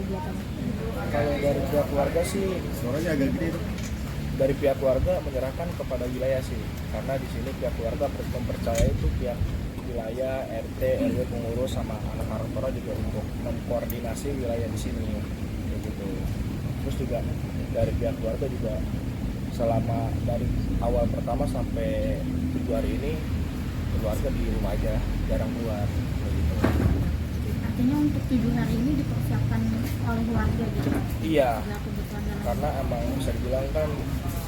kegiatannya? Kalau dari pihak keluarga sih, Suaranya agak gede tuh. dari pihak keluarga menyerahkan kepada wilayah sih, karena di sini pihak keluarga mempercayai itu pihak wilayah, RT, RW, pengurus sama anak Karangtoro juga untuk mengkoordinasi wilayah di sini, kayak gitu. Terus juga dari pihak keluarga juga selama dari awal pertama sampai 7 hari ini keluarga di rumah aja, jarang keluar, kayak gitu. Artinya untuk 7 hari ini dipersiapkan oleh warga gitu? Iya, Segala kebutuhan dalam karena emang bisa dibilang kan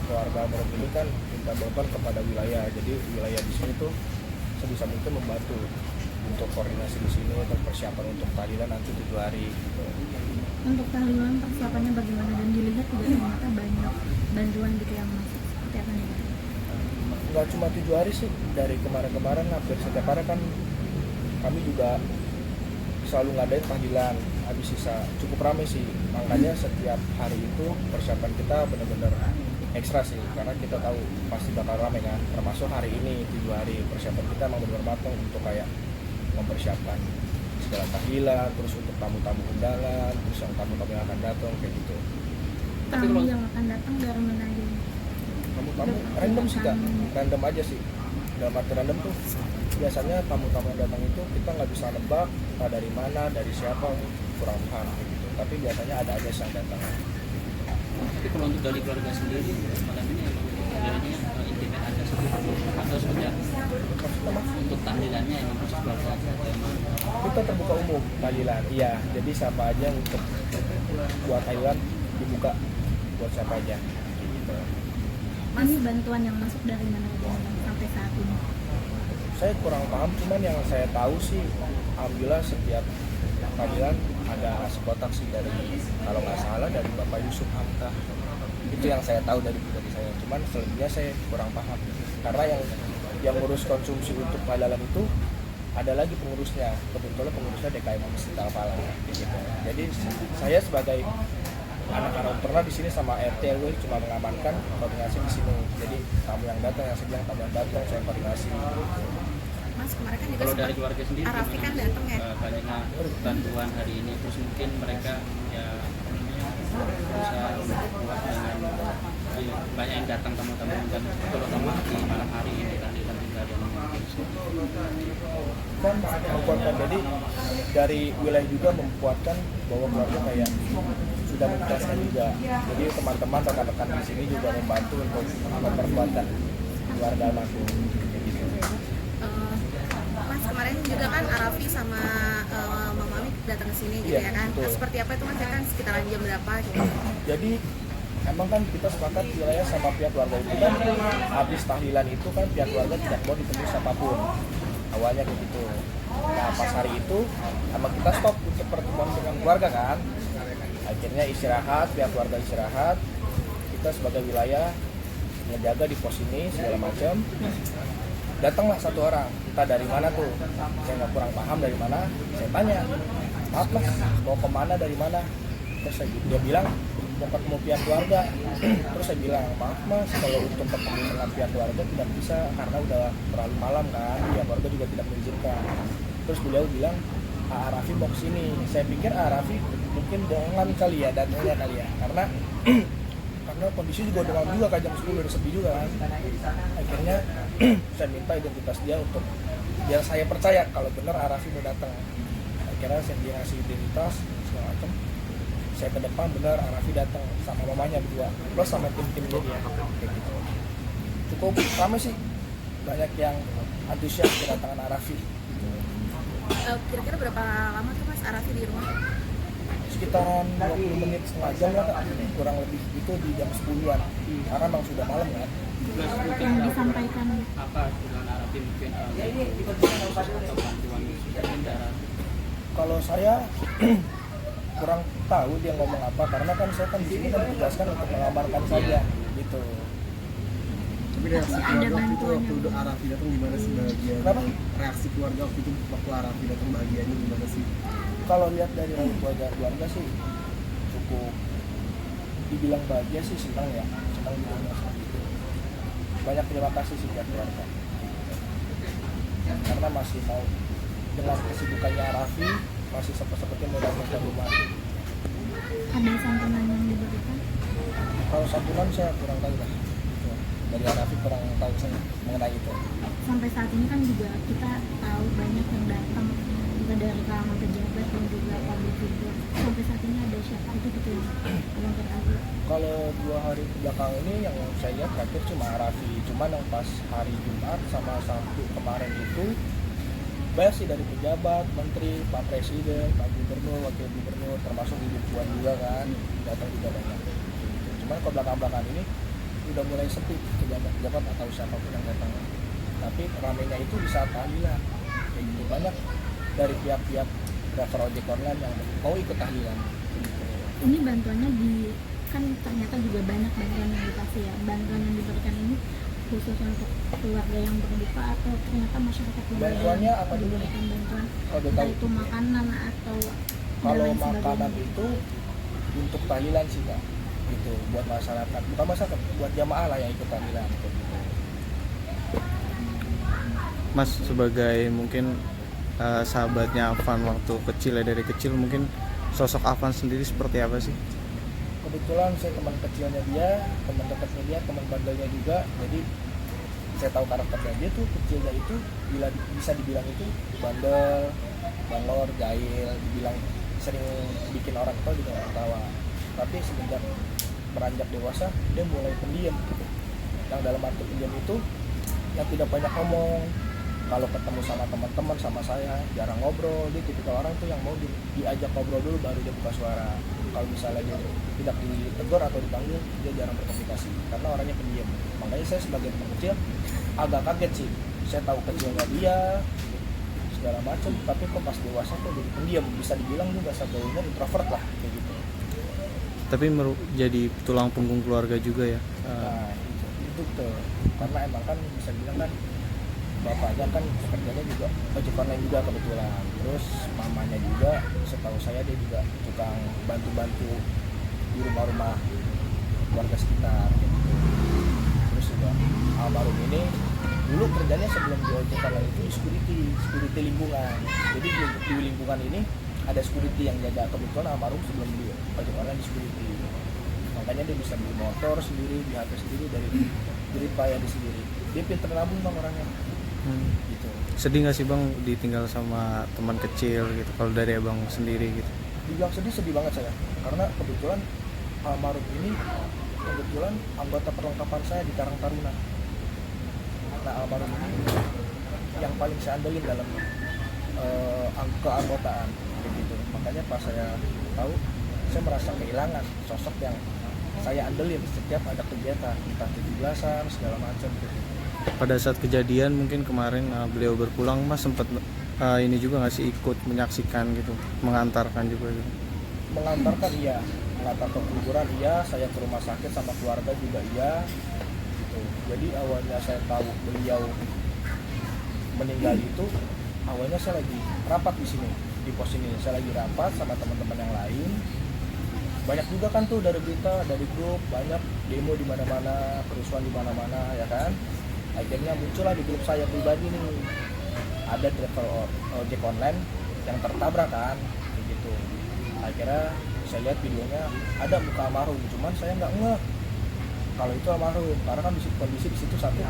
keluarga Morok ini kan minta bantuan kepada wilayah, jadi wilayah di sini tuh sebisa mungkin membantu untuk koordinasi di sini untuk persiapan untuk tahlilan nanti 7 hari gitu. Untuk tahlilan persiapannya bagaimana, dan dilihat juga ternyata banyak bantuan gitu yang masuk, seperti apa nih? Nggak cuma 7 hari sih, dari kemarin-kemarin hampir setiap hari kan kami juga selalu ngadain tahlilan, habis sisa cukup ramai sih, makanya setiap hari itu persiapan kita benar-benar ekstra sih, karena kita tahu pasti bakal ramai kan, termasuk hari ini 7 hari persiapan kita emang benar-benar matang untuk kayak mempersiapkan segala tahlilan, terus untuk tamu-tamu undangan, terus yang tamu-tamu yang akan datang kayak gitu. Tamu yang akan datang dari mana aja? Tamu-tamu random sih kak, random aja sih. Dalam arti random tuh biasanya tamu-tamu yang datang itu kita nggak bisa nebak entah dari mana, dari siapa, kurang paham kayak gitu. Tapi biasanya ada aja yang datang. Tapi kalau untuk dari keluarga sendiri malam ini emang jadinya intimate aja seperti atau seperti apa? Untuk tahlilannya emang khusus keluarga aja atau emang Kita terbuka umum tahlilan, iya. Jadi siapa aja untuk buat tahlilan dibuka buat siapa aja. Gitu. Ini bantuan yang masuk dari mana aja sampai saat ini? Saya kurang paham, cuman yang saya tahu sih, alhamdulillah setiap tahlilan ada nasi kotak sih dari, kalau nggak salah dari Bapak Yusuf Hamka. Itu yang saya tahu dari pribadi saya. Cuman selebihnya saya kurang paham. Karena yang ngurus konsumsi untuk tahlilan itu ada lagi pengurusnya. Kebetulan pengurusnya DKM Masjid Al-Falah. Gitu. Jadi saya sebagai anak Karangtoro di sini sama RT RW cuma mengamankan koordinasi di sini. Jadi tamu yang datang, yang saya bilang tamu yang datang saya koordinasi. Mas, kemarin kan juga kalau dari sempat keluarga sendiri Arafi kan datang ya. banyaknya bantuan hari ini, terus mungkin mereka ya berusaha untuk buat dengan banyak yang datang tamu-tamu dan terutama di malam hari ini tahlilan juga ada Kan membuatkan, jadi dari wilayah juga membuatkan bahwa keluarga kayak sudah menjelaskan juga. Jadi teman-teman rekan-rekan di sini juga membantu untuk memperkuatkan keluarga almarhum. Mas, kemarin juga kan Arafi sama Mama Mami datang ke sini gitu Iya, ya kan. betul. Seperti apa itu Mas, ya kan sekitaran jam berapa gitu? Jadi emang kan kita sepakat wilayah sama pihak keluarga itu kan habis tahlilan itu kan pihak keluarga tidak mau ditemui siapapun, awalnya kayak gitu. Nah pas hari itu emang kita stop untuk pertemuan dengan keluarga kan, akhirnya istirahat, pihak keluarga istirahat, kita sebagai wilayah ngejaga di pos ini segala macam. Datanglah satu orang, entah dari mana tuh, saya nggak kurang paham dari mana. Saya tanya, maaf mas, mau kemana, dari mana? Terus dia bilang mau ketemu pihak keluarga. Terus saya bilang, maaf mas, kalau untuk ketemu dengan pihak keluarga tidak bisa karena udah terlalu malam kan, pihak keluarga juga tidak mengizinkan. Terus beliau bilang, Arafi mau kesini. Saya pikir Arafi mungkin dengan kali ya, datangnya kali ya, karena kondisi juga udah malam juga kan, jam 10 udah sepi juga kan. Akhirnya saya minta identitas dia untuk biar saya percaya kalau benar Arafi mau datang. Akhirnya saya dia ngasih identitas segala macam. Saya ke depan benar Arafi datang sama mamanya berdua plus sama tim-timnya dia kayak gitu. Cukup ramai sih, banyak yang antusias kedatangan Arafi gitu. Kira-kira berapa lama tuh Mas Arafi di rumah? Sekitaran 20 menit setengah jam lah Kak, kurang lebih itu di jam 10-an karena memang sudah malam kan. Yang disampaikan apa dengan Arafi mungkin atau bantuan mungkin darah. Kalau saya kurang tahu dia ngomong apa karena kan saya kan di sini kan ditugaskan untuk mengamankan saja gitu. Tapi reaksi keluarga waktu itu waktu udah Arafi datang gimana sih bahagianya? Kenapa? Reaksi keluarga waktu itu waktu Arafi datang bahagianya gimana sih? Kalau lihat dari keluarga sih cukup dibilang bahagia sih, senang ya, senang juga gitu. Banyak terima kasih sih buat keluarga karena masih mau dengan kesibukannya Arafi masih seperti mau datang ke rumah. ada santunan yang diberikan? Kalau santunan saya kurang tahu lah. Gitu. Dari Arafi kurang tahu saya mengenai itu. Sampai saat ini kan juga kita tahu banyak yang datang juga dari kalangan pejabat dan juga public figure. Sampai saat ini ada siapa itu gitu yang belum tertahu? Kalau 2 hari belakang ini yang saya lihat terakhir cuma Arafi. Cuman yang pas hari Jumat sama Sabtu kemarin itu banyak sih dari pejabat, menteri, Pak Presiden, Pak Gubernur, Wakil Gubernur, termasuk Ibu Puan juga kan datang juga banyak. Cuman kalau belakang-belakang ini udah mulai sepi pejabat atau siapapun yang datang. Tapi ramainya itu di saat tahlilan. Kayak gitu banyak dari pihak-pihak driver ojek online yang mau ikut tahlilan. Gitu. Ini bantuannya kan ternyata juga banyak bantuan yang dikasih ya. Bantuan yang diberikan ini khusus untuk keluarga yang berduka atau ternyata masyarakat yang Bantuannya apa dulu nih? diberikan bantuan, Kalau udah entah tahu. itu makanan atau Kalau dan lain makanan sebagainya. itu untuk tahlilan sih Kak, gitu buat masyarakat, bukan masyarakat, buat jamaah lah yang ikut tahlilan gitu. Mas sebagai mungkin sahabatnya Afan waktu kecil ya, dari kecil mungkin sosok Afan sendiri seperti apa sih? Kebetulan saya teman kecilnya dia, teman dekatnya dia, teman bandelnya juga, jadi saya tahu karakternya dia tuh kecilnya itu bila bisa dibilang itu bandel, bangor, jahil, dibilang sering bikin orang tua juga ketawa. Tapi semenjak beranjak dewasa dia mulai pendiam. Yang dalam arti pendiam itu yang tidak banyak ngomong. Kalau ketemu sama teman-teman sama saya jarang ngobrol. Dia tipikal orang tuh yang mau diajak ngobrol dulu baru dia buka suara. Kalau misalnya dia tidak ditegur atau dipanggil dia jarang berkomunikasi karena orangnya pendiam. Makanya saya sebagai teman kecil agak kaget sih. Saya tahu kecilnya dia segala macam, tapi kok pas dewasa kok jadi pendiam, bisa dibilang juga sebelumnya introvert lah kayak gitu. Tapi jadi tulang punggung keluarga juga ya. Nah itu tuh karena emang kan bisa bilang kan bapaknya kan kerjanya juga ojek online juga kebetulan, terus mamanya juga setahu saya dia juga tukang bantu-bantu di rumah-rumah warga sekitar gitu. Terus juga almarhum ini dulu kerjanya sebelum di ojek online itu di security lingkungan. Jadi di lingkungan ini ada security yang jaga, kebetulan almarhum sebelum di ojek online di security. Makanya dia bisa beli motor sendiri, beli HP sendiri dari bayar di sendiri. Dia pinter nabung bang orangnya. Gitu. Sedih nggak sih bang ditinggal sama teman kecil gitu? Kalau dari abang sendiri gitu? Dibilang sedih banget saya, karena kebetulan almarhum ini kebetulan anggota perlengkapan saya di Karang Taruna. Nah almarhum ini yang paling saya andelin dalam keanggotaan begitu. Makanya pas saya tahu, saya merasa kehilangan sosok yang saya andelin setiap ada kegiatan, entah 17-an segala macam gitu. Pada saat kejadian mungkin kemarin beliau berpulang, Mas sempat ini juga nggak sih ikut menyaksikan gitu, mengantarkan juga gitu? Mengantarkan iya, mengantar ke kuburan iya, saya ke rumah sakit sama keluarga juga iya gitu. Jadi awalnya saya tahu beliau meninggal itu awalnya saya lagi rapat di sini, di pos ini saya lagi rapat sama teman-teman yang lain. Banyak juga kan tuh dari berita, dari grup, banyak demo di mana-mana, kerusuhan di mana-mana ya kan. Akhirnya muncullah di grup saya pribadi nih, ada driver ojek online yang tertabrak kan, gitu. Akhirnya saya lihat videonya ada muka almarhum, cuman saya nggak ngeh kalau itu almarhum, karena kan kondisi di situ satu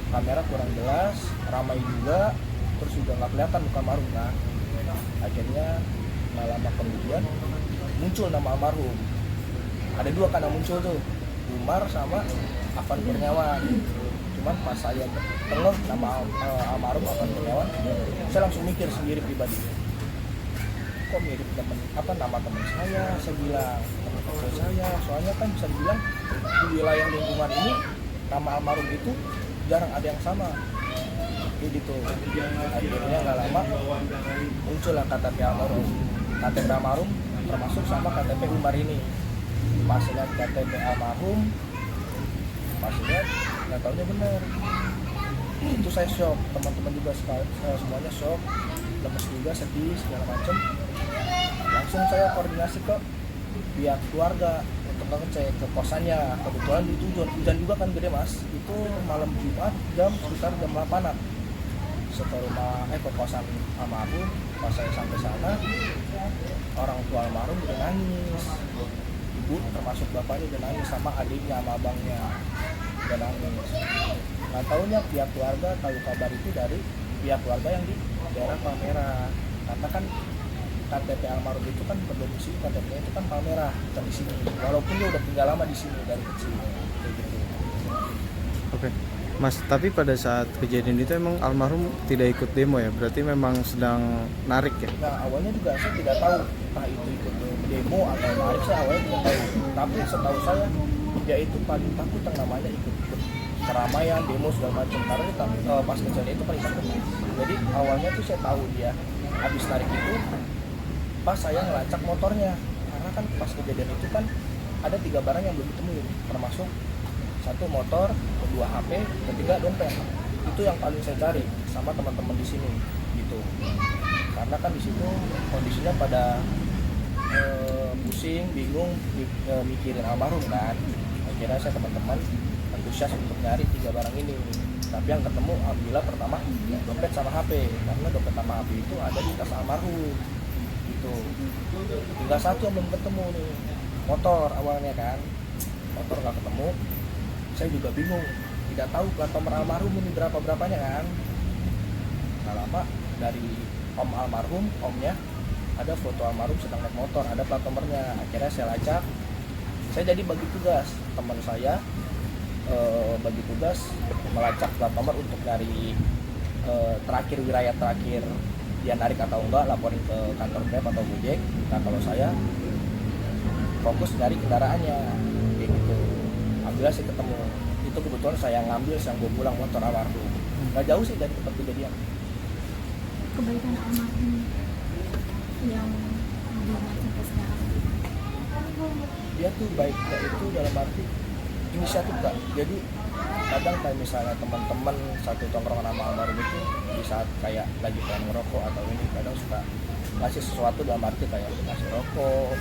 kamera kurang jelas, ramai juga, terus juga nggak kelihatan muka almarhum kan. Akhirnya nggak lama kemudian muncul nama almarhum, ada 2 kan yang muncul tuh, Umar sama Afan Kurniawan. Cuman pas saya tengok nama almarhum Afan Kurniawan, saya langsung mikir sendiri pribadi, kok mirip nama teman saya bilang teman kecil saya, soalnya kan bisa dibilang di wilayah lingkungan ini nama almarhum itu jarang ada yang sama kayak gitu. Akhirnya nggak lama muncullah KTP almarhum termasuk sama KTP Umar ini. Pas lihat KTP almarhum, pas lihat nggak tahunya benar, itu saya shock, teman-teman juga semuanya shock, lemes juga, sedih segala macam. Langsung saya koordinasi ke pihak keluarga untuk ngecek ke kosannya. Kebetulan itu hujan juga kan gede mas, itu malam Jumat sekitar jam 8-an ke rumah ke kosan almarhum. Pas saya sampai sana, orang tua almarhum udah nangis ibu termasuk bapaknya udah nangis, sama adiknya sama abangnya udah nangis. Nah tahunya pihak keluarga tahu kabar itu dari pihak keluarga yang di daerah Palmerah, karena kan KTP almarhum itu kan berdomisili, KTP-nya itu kan Palmerah, bukan di sini, walaupun dia udah tinggal lama di sini dari kecil kayak gitu. Oke. Mas, tapi pada saat kejadian itu emang almarhum tidak ikut demo ya? Berarti memang sedang narik ya? Nah awalnya juga saya tidak tahu entah itu ikut demo atau narik, saya awalnya tidak tahu. Tapi setahu saya dia itu paling takut yang namanya ikut-ikut keramaian, demo segala macam, karena pas kejadian itu paling takut. Jadi awalnya tuh saya tahu dia habis narik itu pas saya ngelacak motornya, karena kan pas kejadian itu kan ada 3 barang yang belum ditemuin, termasuk 1 motor, 2 HP, 3 dompet. Itu yang paling saya cari sama teman-teman di sini gitu. Karena kan di situ kondisinya pada pusing, bingung, mikirin almarhum kan. Akhirnya saya teman-teman antusias untuk nyari 3 barang ini. Tapi yang ketemu alhamdulillah pertama dompet sama HP, karena dompet sama HP itu ada di tas almarhum gitu. Tinggal 1 yang belum ketemu nih, motor awalnya kan, motor nggak ketemu. Saya juga bingung, tidak tahu plat nomor almarhum ini berapanya kan. Nggak lama dari om almarhum, omnya ada foto almarhum sedang naik motor, ada plat nomornya. Akhirnya saya lacak, saya jadi bagi tugas teman saya, bagi tugas melacak plat nomor untuk nyari terakhir wilayah terakhir dia narik atau enggak, laporin ke kantor Grab atau Gojek. Nah kalau saya fokus nyari kendaraannya kayak gitu. Alhamdulillah sih ketemu. Itu kebetulan saya ngambil, saya bawa pulang motor almarhum. Nggak jauh sih dari tempat kejadian. Kebaikan almarhum yang diingat sampai sekarang. Dia tuh baiknya itu dalam arti inisiatif Kak. Jadi kadang kayak misalnya teman-teman satu tongkrongan sama almarhum itu di saat kayak lagi pengen ngerokok atau ini, kadang suka ngasih sesuatu dalam arti kayak ngasih rokok,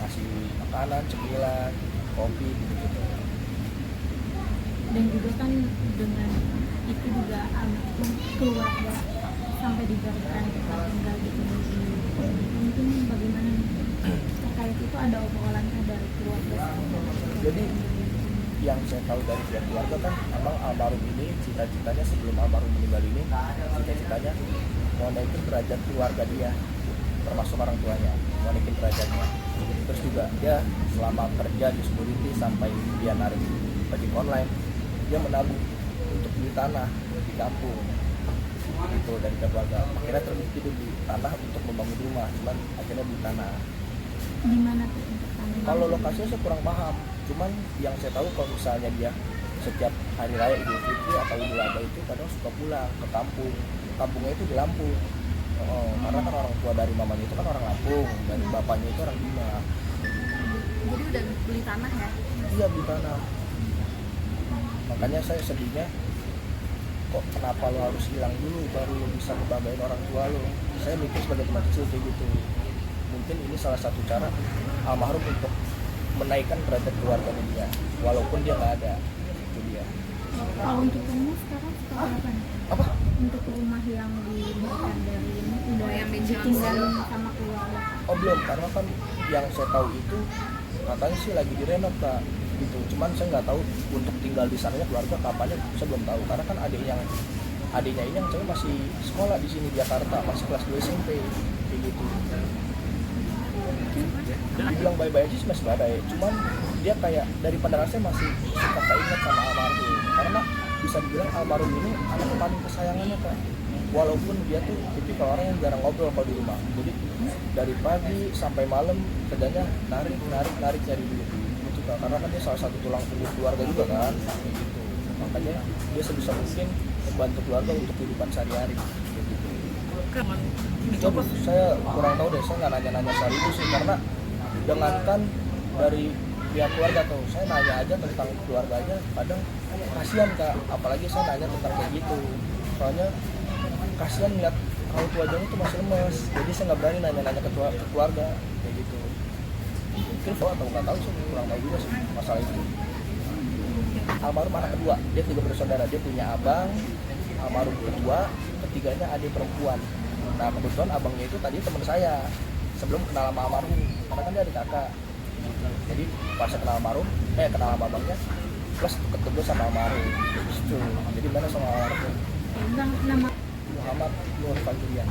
ngasih makanan, cemilan, kopi gitu-gitu. Dan juga kan dengan itu juga almarhum keluarga sampai diberikan tempat tinggal gitu. Mungkin bagaimana terkait itu, ada obrolan dari keluarga? Jadi yang saya tahu dari pihak keluarga kan emang almarhum ini cita-citanya sebelum almarhum meninggal ini, cita-citanya mau naikin derajat keluarga dia, termasuk orang tuanya, mau naikin derajatnya. Terus juga dia selama kerja di security sampai dia narik ojek online, dia menabung untuk beli tanah di kampung itu dari keluarga. Akhirnya terbukti dia beli tanah untuk membangun rumah, cuman akhirnya beli tanah. Di mana tuh untuk tanah? Kalau lokasinya saya kurang paham, cuman yang saya tahu kalau misalnya dia setiap hari raya Idul Fitri atau Idul Adha itu kadang suka pulang ke kampung. Kampungnya itu di Lampung. Karena kan orang tua dari mamanya itu kan orang Lampung, dan bapaknya itu orang Bima. Jadi udah beli tanah ya? Iya, beli tanah. Makanya saya sedihnya, kok kenapa lo harus hilang dulu baru lo bisa ngebanggain orang tua lo. Saya mikir sebagai teman kecil kayak gitu. Mungkin ini salah satu cara almarhum untuk menaikkan derajat keluarga dia, walaupun dia nggak ada. Itu dia. Kalau untuk rumah sekarang seperti apa nih? Apa? Untuk rumah yang diberikan dari ini udah yang di Cilandak. ditinggalin sama keluarga. Oh belum, karena kan yang saya tahu itu katanya sih lagi direnov Kak gitu. Cuman saya nggak tahu untuk tinggal di sananya keluarga kapannya, saya belum tahu. Karena kan adiknya ini yang cewek masih sekolah di sini di Jakarta, masih kelas 2 SMP kayak gitu. Dibilang bye-bye aja sih masih badai, cuman dia kayak dari pandangan saya masih suka keinget sama almarhum, karena bisa dibilang almarhum ini anak paling kesayangannya Kak. Walaupun dia tuh tipikal orang yang jarang ngobrol kalau di rumah, jadi dari pagi sampai malam kerjanya narik cari duit gitu Kak. Karena kan dia salah satu tulang punggung keluarga juga kan gitu. Makanya dia sebisa mungkin membantu keluarga untuk kehidupan sehari-hari gitu. Coba saya kurang tahu deh, saya nggak nanya-nanya soal itu sih, karena dengarkan dari pihak keluarga tuh, saya nanya aja tentang keluarga aja kadang kasihan Kak, apalagi saya nanya tentang kayak gitu, soalnya kasihan ngeliat kalau keluarganya tuh masih lemes, jadi saya nggak berani nanya-nanya ke keluarga kayak gitu. Mungkin tahu atau nggak tahu sih, kurang tahu juga sih masalah itu. Almarhum anak kedua, dia 3 bersaudara, dia punya abang, almarhum kedua, ketiganya adik perempuan. Nah kebetulan abangnya itu tadi teman saya sebelum kenal sama almarhum, karena kan dia adik kakak Jadi pas kenal almarhum, kenal sama abangnya, plus ketemu sama almarhum. Gitu. Jadi mana sama almarhum? Bang, nama Muhammad Nur Fajrian.